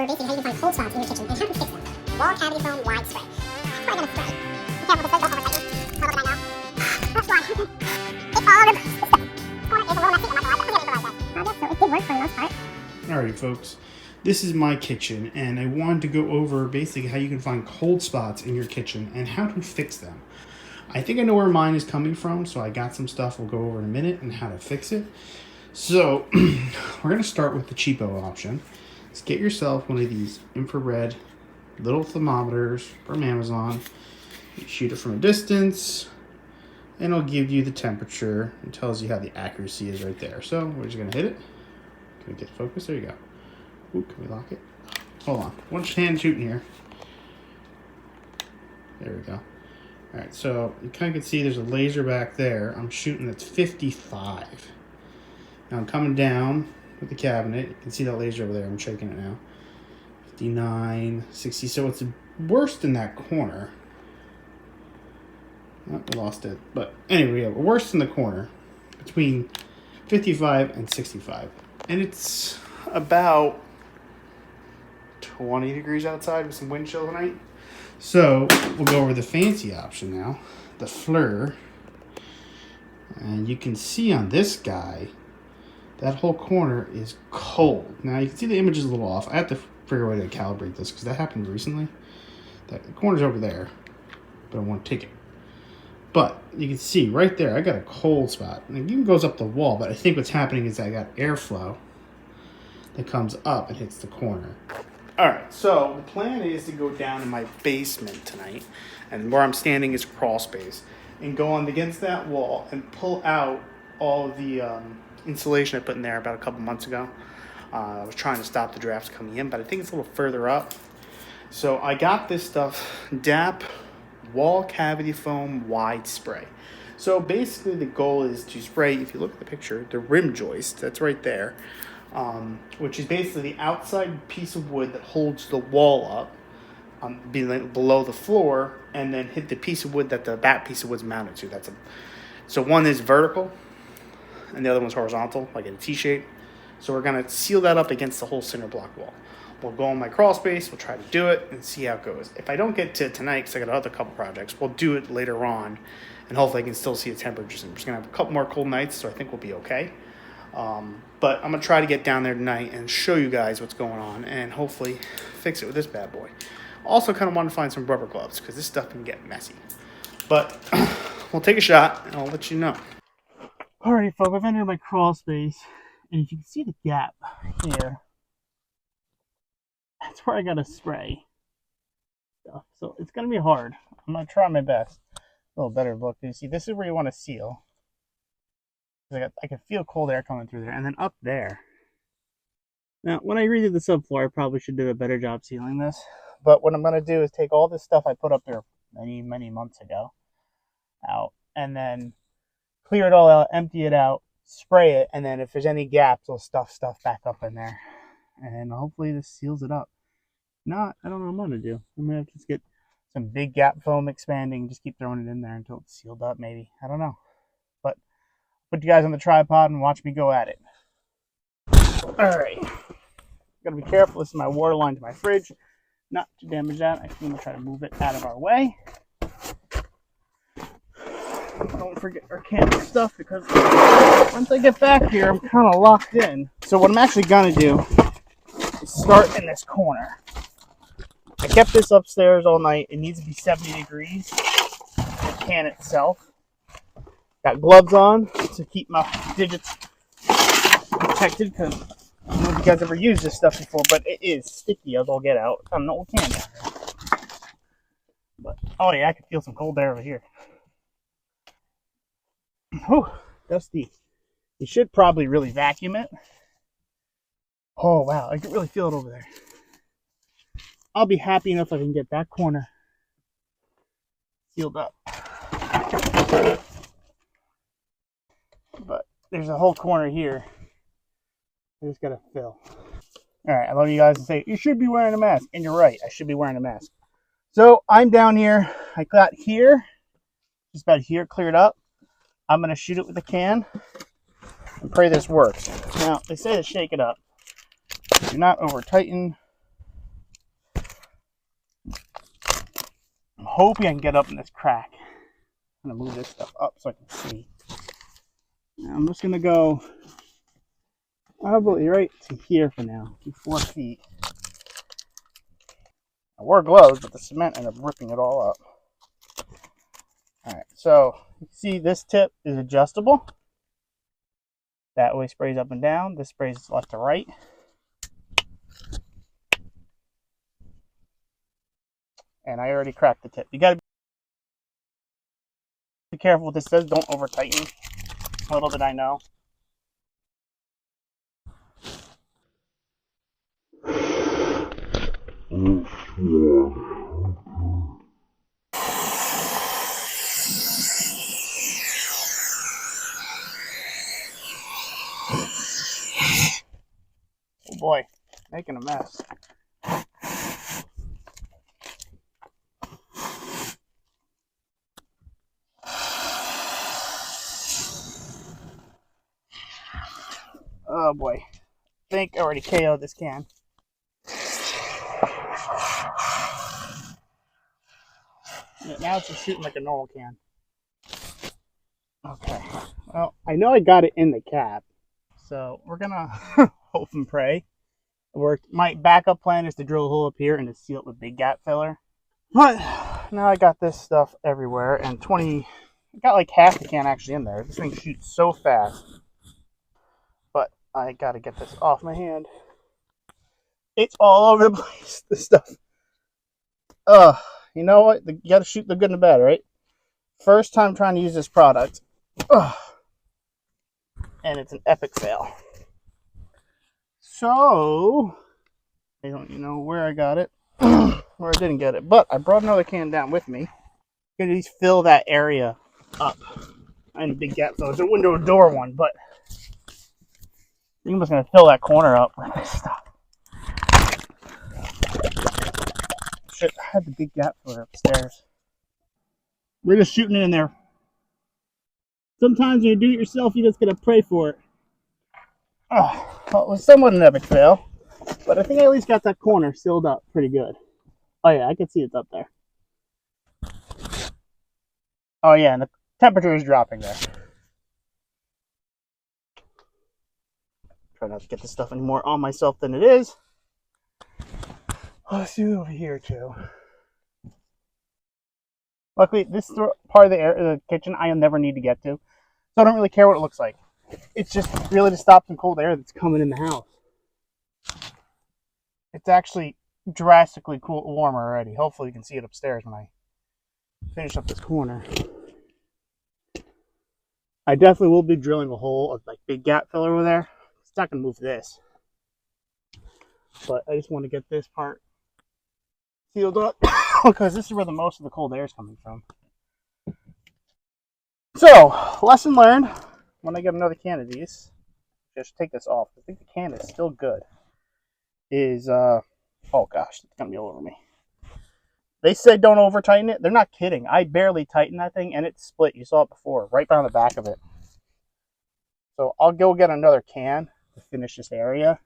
Basically, how you can find cold spots in your kitchen and how to fix them. Wall cavity foam wide spray. That's what I'm gonna spray. Be careful with the spray. Don't overtake me. How about now? That's why. It's all over. The corner is a little messy. I'm not gonna lie. So it did work for the most part. Alright folks, this is my kitchen and I wanted to go over basically how you can find cold spots in your kitchen and how to fix them. I think I know where mine is coming from, so I got some stuff we'll go over in a minute and how to fix it. So we're going to start with the cheapo option. Let's get yourself one of these infrared little thermometers from Amazon. You shoot it from a distance and it'll give you the temperature and tells you how the accuracy is right there. So we're just going to hit it. Can we get focus? There you go. Ooh, can we lock it? Hold on. One hand shooting here. There we go. Alright, so you kind of can see there's a laser back there. I'm shooting at 55. Now I'm coming down with the cabinet. You can see that laser over there. I'm shaking it now. 59, 60. So it's worse in that corner. Oh, we lost it. But anyway, we're worse in the corner. Between 55 and 65. And it's about 20 degrees outside with some wind chill tonight. So we'll go over the fancy option now, the FLIR. And you can see on this guy, that whole corner is cold. Now you can see the image is a little off. I have to figure out a way to calibrate this because that happened recently. The corner's over there, but I want to take it. But you can see right there, I got a cold spot. And it even goes up the wall, but I think what's happening is I got airflow that comes up and hits the corner. Alright, so the plan is to go down in my basement tonight, and where I'm standing is crawl space, and go on against that wall and pull out all of the insulation I put in there about a couple months ago. I was trying to stop the drafts coming in, but I think it's a little further up. So I got this stuff, DAP Wall Cavity Foam Wide Spray. So basically the goal is to spray, if you look at the picture, the rim joist, that's right there, which is basically the outside piece of wood that holds the wall up, below the floor, and then hit the piece of wood that the back piece of wood's mounted to. So one is vertical, and the other one's horizontal, like in a T-shape. So we're going to seal that up against the whole center block wall. We'll go on my crawl space, we'll try to do it, and see how it goes. If I don't get to it tonight, because I got another couple projects, we'll do it later on, and hopefully I can still see the temperatures. I'm just going to have a couple more cold nights, so I think we'll be okay. But I'm going to try to get down there tonight and show you guys what's going on, and hopefully fix it with this bad boy. Also kind of want to find some rubber gloves, because this stuff can get messy. But we'll take a shot, and I'll let you know. Alrighty, folks, I've entered my crawl space, and if you can see the gap here, that's where I got to spray stuff. So it's going to be hard. I'm going to try my best. A little better look. You see, this is where you want to seal. I can feel cold air coming through there. And then up there. Now, when I redid the subfloor, I probably should do a better job sealing this. But what I'm going to do is take all this stuff I put up there many, many months ago out. And then clear it all out, empty it out, spray it. And then if there's any gaps, we'll stuff stuff back up in there. And hopefully this seals it up. Not, I don't know what I'm going to do. I'm going to have to just get some big gap foam expanding. Just keep throwing it in there until it's sealed up, maybe. I don't know. But put you guys on the tripod and watch me go at it. Alright. Gotta be careful. This is my water line to my fridge. Not to damage that. I'm going to try to move it out of our way. Don't forget our camera stuff, because once I get back here, I'm kind of locked in. So what I'm actually going to do is start in this corner. I kept this upstairs all night. It needs to be 70 degrees. The can itself. Got gloves on to keep my digits protected, because I don't know if you guys ever used this stuff before, but it is sticky as all get out. I don't know what can down here. But, oh yeah, I can feel some cold air over here. Whew, dusty. You should probably really vacuum it. Oh wow, I can really feel it over there. I'll be happy enough if I can get that corner sealed up. But there's a whole corner here I just gotta fill. Alright, I love you guys to say, you should be wearing a mask. And you're right, I should be wearing a mask. So I'm down here. I got here, just about here, cleared up. I'm gonna shoot it with a can and pray this works. Now, they say to shake it up. Do not over tighten I'm hoping I can get up in this crack. I'm gonna move this stuff up so I can see. Now I'm just gonna go probably right to here for now, to 4 feet. I wore gloves, but the cement ended up ripping it all up. Alright, so you see this tip is adjustable. That way sprays up and down. This sprays left to right. And I already cracked the tip. You gotta be careful what this says. Don't over tighten. Little did I know. Oh boy, making a mess. Oh boy, I think I already KO'd this can. Yeah, now it's just shooting like a normal can. Okay, well, I know I got it in the cap, so we're gonna hope and pray. My backup plan is to drill a hole up here and to seal it with big gap filler. But now I got this stuff everywhere, and I got like half the can actually in there. This thing shoots so fast. But I gotta get this off my hand. It's all over the place, this stuff. You know what? You gotta shoot the good and the bad, right? First time trying to use this product. And it's an epic fail. So, I don't know where I got it, where I didn't get it, but I brought another can down with me. I'm gonna just fill that area up. And a big gap, so it's a window and door one, but I'm just gonna fill that corner up with this stuff. Shit, I had the big gap filler upstairs. We're just shooting it in there. Sometimes when you do it yourself, you just gotta pray for it. Oh, well, it was somewhat an epic fail, but I think I at least got that corner sealed up pretty good. Oh yeah, I can see it's up there. Oh yeah, and the temperature is dropping there. Try not to get this stuff any more on myself than it is. Let's do it over here too. Luckily, this part of the kitchen I'll never need to get to, so I don't really care what it looks like. It's just really to stop some cold air that's coming in the house. It's actually drastically warmer already. Hopefully you can see it upstairs when I finish up this corner. I definitely will be drilling a hole of like big gap filler over there. It's not gonna move this, but I just want to get this part sealed up because this is where the most of the cold air is coming from. So, lesson learned. When I get another can of these, just take this off. I think the can is still good. Oh gosh, it's gonna be all over me. They said don't over tighten it. They're not kidding. I barely tightened that thing and it split. You saw it before, right down the back of it. So I'll go get another can to finish this area,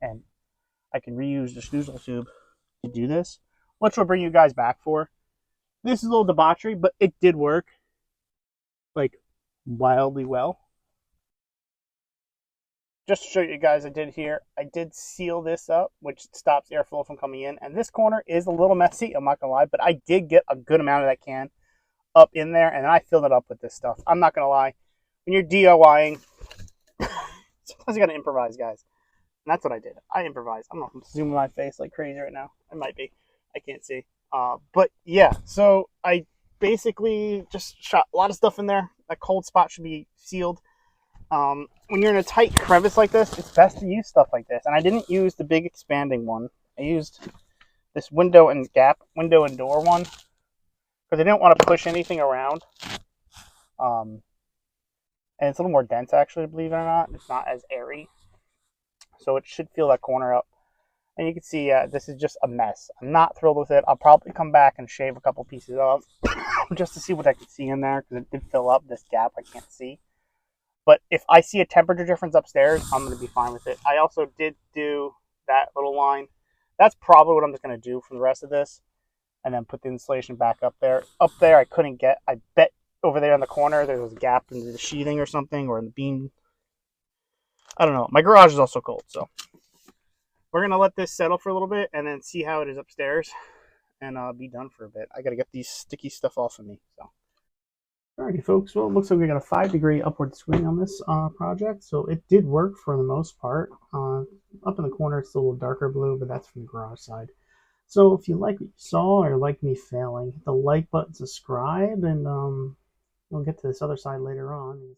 and I can reuse the schnoozle tube to do this, which will bring you guys back for. This is a little debauchery, but it did work like wildly well. Just to show you guys, I did seal this up, which stops airflow from coming in. And this corner is a little messy, I'm not gonna lie, but I did get a good amount of that can up in there, and I filled it up with this stuff. I'm not gonna lie, when you're DIYing, sometimes you gotta improvise, guys. And that's what I did. I improvised. I don't know if I'm zooming my face like crazy right now. I might be. I can't see. But yeah, so I basically just shot a lot of stuff in there. That cold spot should be sealed. When you're in a tight crevice like this, it's best to use stuff like this. And I didn't use the big expanding one. I used this window and door one, because I didn't want to push anything around. And it's a little more dense, actually, believe it or not. It's not as airy. So it should fill that corner up. And you can see this is just a mess. I'm not thrilled with it. I'll probably come back and shave a couple pieces off just to see what I can see in there, because it did fill up this gap I can't see. But if I see a temperature difference upstairs, I'm going to be fine with it. I also did do that little line. That's probably what I'm just going to do for the rest of this. and then put the insulation back up there. Up there, I couldn't get. I bet over there in the corner there was a gap in the sheathing or something, or in the beam. I don't know. My garage is also cold, so we're gonna let this settle for a little bit and then see how it is upstairs, and be done for a bit. I gotta get these sticky stuff off of me. So. Alrighty, folks. Well, it looks like we got a 5-degree upward swing on this project, so it did work for the most part. Up in the corner, it's a little darker blue, but that's from the garage side. So if you like what you saw or like me failing, hit the like button, subscribe, and we'll get to this other side later on.